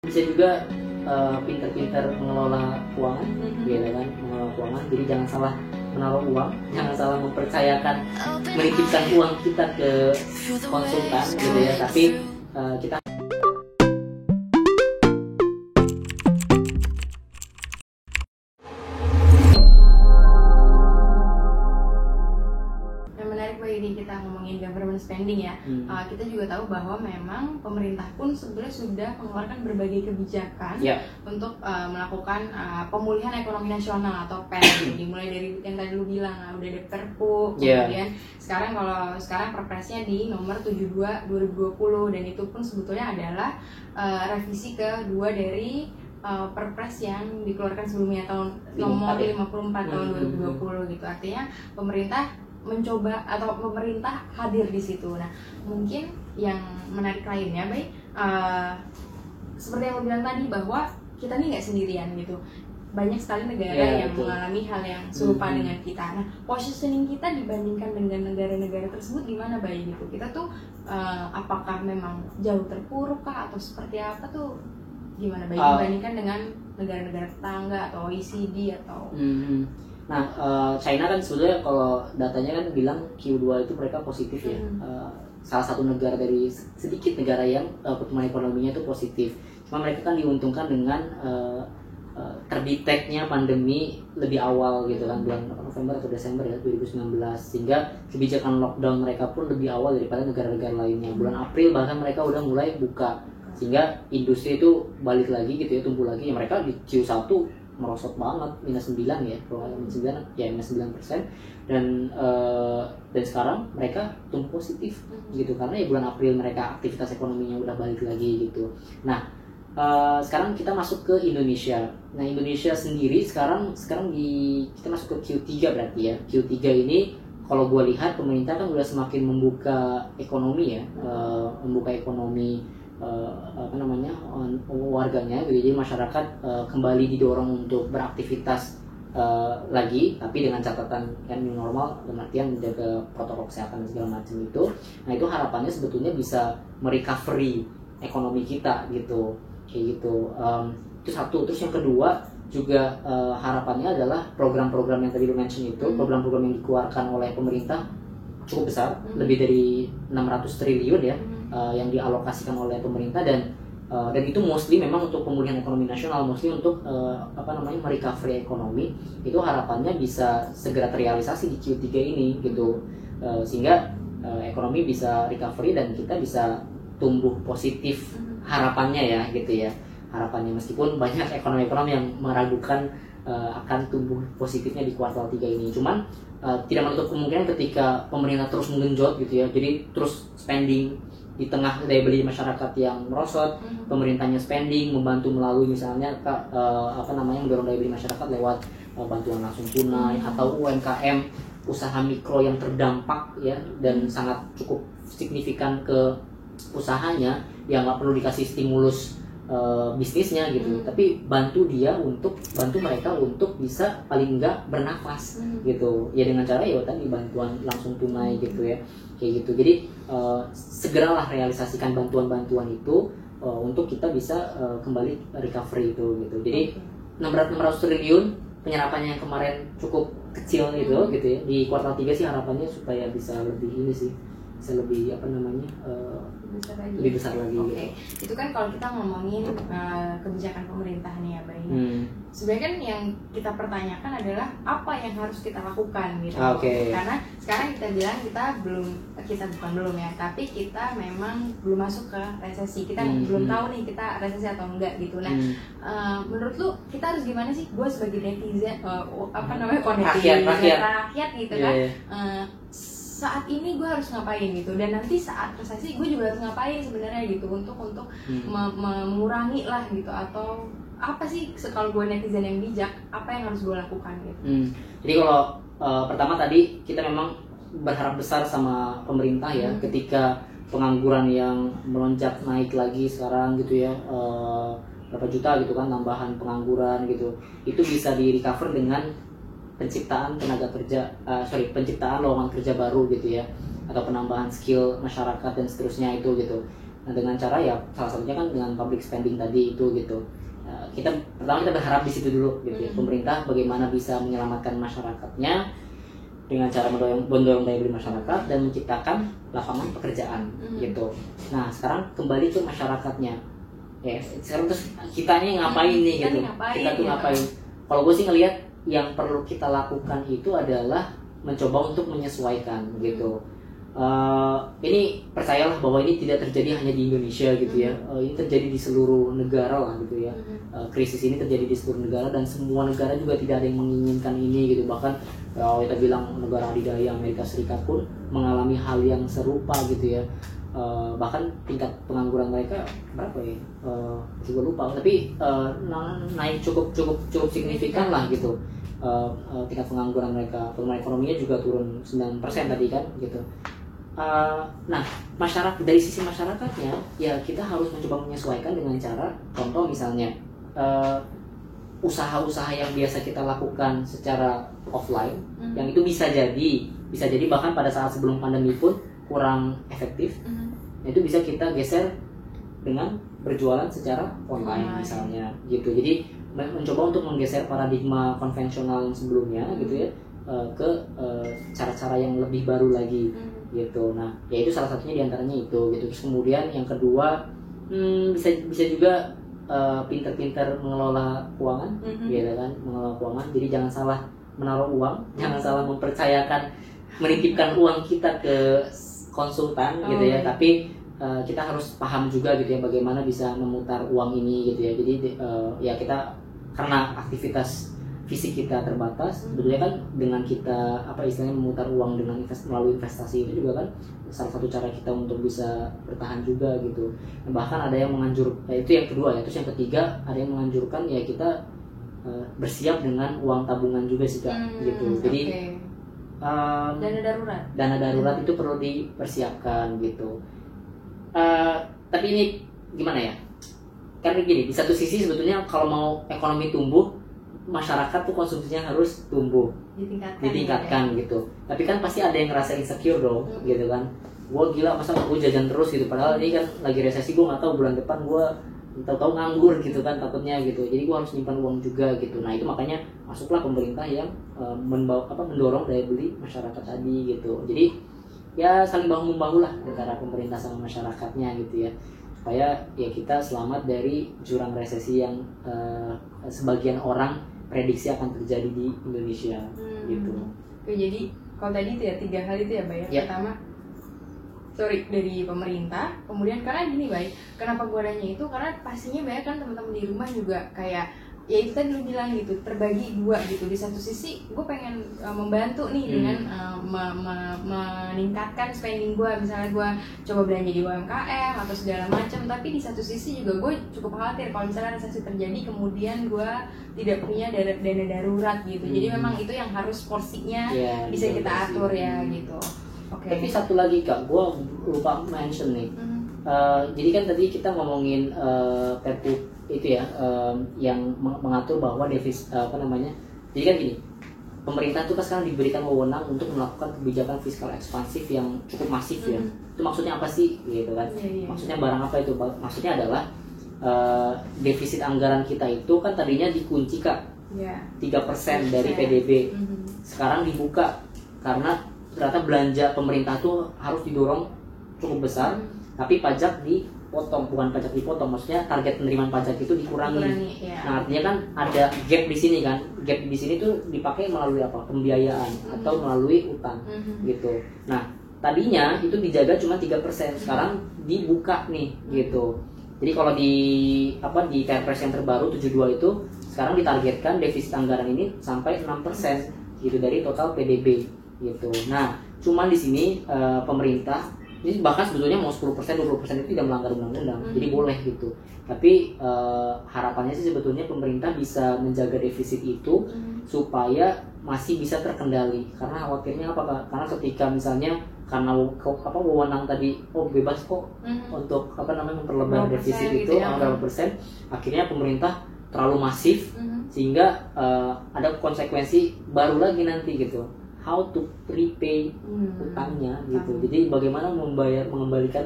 bisa juga pintar-pintar mengelola keuangan, gitu kan, mengelola keuangan. Jadi jangan salah menaruh uang, jangan salah mempercayakan menitipkan uang kita ke konsultan, gitu ya. Tapi kita ini kita ngomongin government spending ya, kita juga tahu bahwa memang pemerintah pun sebenarnya sudah mengeluarkan berbagai kebijakan untuk melakukan pemulihan ekonomi nasional atau PEN. Dimulai dari yang tadi lu bilang, udah ada Perpu, kemudian sekarang perpresnya di nomor 72 2020, dan itu pun sebetulnya adalah revisi kedua dari perpres yang dikeluarkan sebelumnya tahun nomor 54 tahun 2020 gitu. Artinya pemerintah mencoba atau pemerintah hadir di situ. Nah, mungkin yang menarik lainnya, seperti yang lo bilang tadi bahwa kita nih nggak sendirian gitu. Banyak sekali negara yang mengalami hal yang serupa dengan kita. Nah, positioning kita dibandingkan dengan negara-negara tersebut gimana, gitu? Kita tuh apakah memang jauh terpuruk kah atau seperti apa tuh? Gimana, dibandingkan dengan negara-negara tetangga atau OECD atau Nah, China kan sebetulnya kalau datanya kan bilang Q2 itu mereka positif ya. Salah satu negara dari sedikit negara yang pertumbuhan ekonominya itu positif. Cuma mereka kan diuntungkan dengan terdeteknya pandemi lebih awal gitu kan, bulan November atau Desember ya 2019, sehingga kebijakan lockdown mereka pun lebih awal daripada negara-negara lainnya. Bulan April bahkan mereka udah mulai buka, sehingga industri itu balik lagi gitu ya, tumbuh lagi. Ya, mereka di Q1 merosot banget, -9 ya, kalau -9%, dan sekarang mereka tumbuh positif gitu, karena ya bulan April mereka aktivitas ekonominya udah balik lagi gitu. Nah, sekarang kita masuk ke Indonesia. Nah, Indonesia sendiri sekarang kita masuk ke Q3 berarti ya. Q3 ini kalau gue lihat pemerintah kan udah semakin membuka ekonomi ya, membuka ekonomi warganya gitu. Jadi masyarakat kembali didorong untuk beraktivitas lagi, tapi dengan catatan yang new normal, dalam artian menjaga protokol kesehatan segala macam itu. Nah, itu harapannya sebetulnya bisa merecovery ekonomi kita gitu, kayak gitu. Itu satu. Terus yang kedua juga harapannya adalah program-program yang tadi lu mention itu, program-program yang dikeluarkan oleh pemerintah cukup besar, lebih dari 600 triliun ya, yang dialokasikan oleh pemerintah, dan itu mostly memang untuk pemulihan ekonomi nasional, mostly untuk merecovery ekonomi. Itu harapannya bisa segera terrealisasi di Q3 ini gitu, sehingga ekonomi bisa recovery dan kita bisa tumbuh positif, harapannya ya gitu ya, harapannya, meskipun banyak ekonomi yang meragukan akan tumbuh positifnya di kuartal 3 ini. Cuman tidak menutup kemungkinan ketika pemerintah terus menggenjot gitu ya, jadi terus spending di tengah daya beli masyarakat yang merosot, pemerintahnya spending membantu melalui misalnya mendorong daya beli masyarakat lewat bantuan langsung tunai atau UMKM, usaha mikro yang terdampak ya, dan sangat cukup signifikan ke usahanya, yang nggak perlu dikasih stimulus bisnisnya gitu, tapi bantu mereka untuk bisa paling enggak bernafas gitu ya, dengan cara ya tadi bantuan langsung tunai gitu ya, kayak gitu. Jadi segeralah realisasikan bantuan-bantuan itu untuk kita bisa kembali recovery itu gitu. Jadi 600 triliun penyerapannya yang kemarin cukup kecil gitu ya, di kuartal 3 sih harapannya supaya bisa lebih ini sih, bisa lebih lebih besar lagi. Oke. Itu kan kalau kita ngomongin kebijakan pemerintah nih ya, sebenarnya kan yang kita pertanyakan adalah apa yang harus kita lakukan gitu. Karena sekarang kita bilang tapi kita memang belum masuk ke resesi. Kita belum tahu nih kita resesi atau enggak gitu. Nah, menurut lu kita harus gimana sih? Gue sebagai netizen, rakyat gitu kan. Saat ini gue harus ngapain gitu, dan nanti saat resesi gue juga harus ngapain sebenarnya gitu untuk mengurangi lah gitu, atau apa sih kalau gue netizen yang bijak, apa yang harus gue lakukan gitu. Jadi kalau pertama tadi kita memang berharap besar sama pemerintah ya, ketika pengangguran yang melonjak naik lagi sekarang gitu ya, berapa juta gitu kan tambahan pengangguran gitu, itu bisa di recover dengan penciptaan lowongan kerja baru gitu ya, atau penambahan skill masyarakat dan seterusnya itu gitu. Nah, dengan cara ya salah satunya kan dengan public spending tadi itu gitu. Kita berharap di situ dulu gitu ya. Pemerintah bagaimana bisa menyelamatkan masyarakatnya dengan cara mendorong daya beli masyarakat dan menciptakan lapangan pekerjaan gitu. Nah, sekarang kembali ke masyarakatnya. Ya, sekarang terus kitanya ngapain nih gitu. Kita tuh ngapain? Kalau gue sih ngelihat yang perlu kita lakukan itu adalah mencoba untuk menyesuaikan gitu. Ini percayalah bahwa ini tidak terjadi hanya di Indonesia gitu ya. Ini terjadi di seluruh negara lah gitu ya. Krisis ini terjadi di seluruh negara dan semua negara juga tidak ada yang menginginkan ini gitu. Bahkan kalau kita bilang negara adidaya Amerika Serikat pun mengalami hal yang serupa gitu ya. Bahkan tingkat pengangguran mereka berapa ya? Juga lupa. Tapi naik cukup signifikan lah gitu. Tingkat pengangguran mereka, pertumbuhan ekonominya juga turun 9% tadi kan gitu. Nah, masyarakat dari sisi masyarakatnya ya kita harus mencoba menyesuaikan dengan cara, contoh misalnya usaha-usaha yang biasa kita lakukan secara offline, yang itu bisa jadi bahkan pada saat sebelum pandemi pun kurang efektif, itu bisa kita geser dengan berjualan secara online misalnya gitu. Jadi mencoba untuk menggeser paradigma konvensional yang sebelumnya gitu ya ke cara-cara yang lebih baru lagi gitu. Nah, ya itu salah satunya diantaranya itu gitu. Terus kemudian yang kedua bisa juga pintar-pintar mengelola keuangan, gitu kan, mengelola keuangan. Jadi jangan salah menaruh uang, jangan salah menitipkan uang kita ke konsultan gitu ya. Tapi kita harus paham juga gitu ya bagaimana bisa memutar uang ini gitu ya. Jadi ya kita karena aktivitas fisik kita terbatas, sebetulnya kan dengan kita istilahnya memutar uang dengan melalui investasi itu juga kan salah satu cara kita untuk bisa bertahan juga gitu. Bahkan ada yang itu yang kedua ya. Terus yang ketiga ada yang menganjurkan ya kita bersiap dengan uang tabungan juga sih Kak gitu. Jadi dana darurat itu perlu dipersiapkan gitu. Tapi ini gimana ya? Karena gini, di satu sisi sebetulnya kalau mau ekonomi tumbuh, masyarakat tuh konsumsinya harus tumbuh, ditingkatkan gitu. Tapi kan pasti ada yang ngerasa insecure dong, gitu kan. Gue gila masa gue jajan terus gitu. Padahal ini kan lagi resesi, gue nggak tahu bulan depan gue tahu nganggur gitu kan takutnya gitu. Jadi gue harus nyimpan uang juga gitu. Nah itu makanya masuklah pemerintah yang mendorong daya beli masyarakat tadi gitu. Jadi ya saling bahu membahu lah antara pemerintah sama masyarakatnya gitu ya. Supaya ya kita selamat dari jurang resesi yang sebagian orang prediksi akan terjadi di Indonesia gitu. Oke, jadi kalau tadi itu ya 3 hal itu ya Mbak ya. Pertama dari pemerintah, kemudian karena gini Mbak, kenapa gue nanya itu karena pastinya banyak kan teman-teman di rumah juga kayak ya itu tadi lu bilang gitu, terbagi dua gitu. Di satu sisi gue pengen membantu nih dengan meningkatkan spending gue, misalnya gue coba belanja di UMKM atau segala macam. Tapi di satu sisi juga gue cukup khawatir kalau misalnya resesi terjadi kemudian gue tidak punya dana darurat gitu. Jadi memang itu yang harus porsinya bisa kita atur ya gitu. Tapi satu lagi Kak, gue lupa mention nih. Jadi kan tadi kita ngomongin Perpu itu ya, yang mengatur bahwa defisit jadi kan gini, pemerintah itu kan sekarang diberikan wewenang untuk melakukan kebijakan fiskal ekspansif yang cukup masif ya. Itu maksudnya apa sih gitu kan? Maksudnya barang apa itu? Maksudnya adalah defisit anggaran kita itu kan tadinya dikunci Kak, 3% dari PDB. Sekarang dibuka karena ternyata belanja pemerintah tuh harus didorong cukup besar, tapi pajak bukan pajak dipotong, maksudnya target penerimaan pajak itu dikurangi. Nah artinya kan ada gap di sini kan, gap di sini tuh dipakai melalui apa? Pembiayaan atau melalui utang gitu. Nah tadinya itu dijaga cuma 3%, sekarang dibuka nih gitu. Jadi kalau di Perpres yang terbaru 72 itu sekarang ditargetkan defisit anggaran ini sampai 6% gitu dari total PDB gitu. Nah, cuman di sini pemerintah ini bahkan sebetulnya mau 10%, 20% itu tidak melanggar undang-undang, jadi boleh gitu. Tapi harapannya sih sebetulnya pemerintah bisa menjaga defisit itu supaya masih bisa terkendali. Karena khawatirnya apa Kak? Karena ketika misalnya karena wewenang tadi bebas kok untuk memperlebar defisit itu berapa persen, akhirnya pemerintah terlalu masif sehingga ada konsekuensi baru lagi nanti gitu. How to prepay utangnya gitu. Jadi bagaimana mengembalikan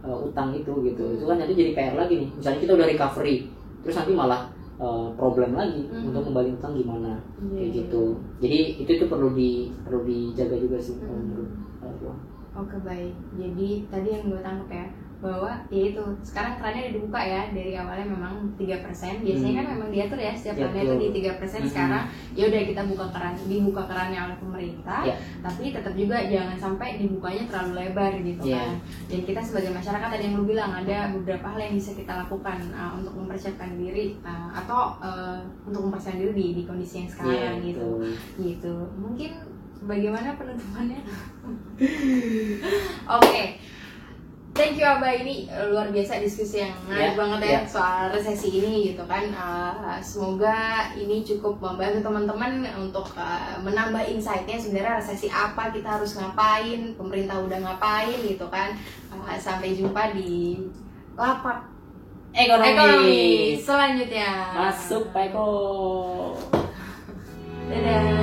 utang itu gitu. Itu kan nanti jadi PR lagi nih. Misalnya kita udah recovery, terus nanti malah problem lagi untuk kembali utang gimana, kayak gitu. Jadi itu perlu dijaga juga sih menurut gua. Oke, baik. Jadi tadi yang gue tangkap ya, bahwa ya itu sekarang kerannya udah dibuka ya, dari awalnya memang 3%, biasanya kan memang diatur ya setiap kerannya itu di 3%. Sekarang ya udah kita dibuka kerannya oleh pemerintah, tapi tetap juga jangan sampai dibukanya terlalu lebar gitu kan. Dan kita sebagai masyarakat, tadi yang lu bilang ada beberapa hal yang bisa kita lakukan untuk mempersiapkan diri atau untuk mempersiapkan diri di kondisi yang sekarang gitu. Mungkin bagaimana penutupannya? Oke. Thank you Abah, ini luar biasa diskusi yang menarik banget ya soal resesi ini gitu kan. Semoga ini cukup membantu teman-teman untuk menambah insight-nya sebenarnya resesi apa, kita harus ngapain, pemerintah udah ngapain gitu kan. Sampai jumpa di lapak ekonomi selanjutnya. Masuk Pak Eko. Dadah.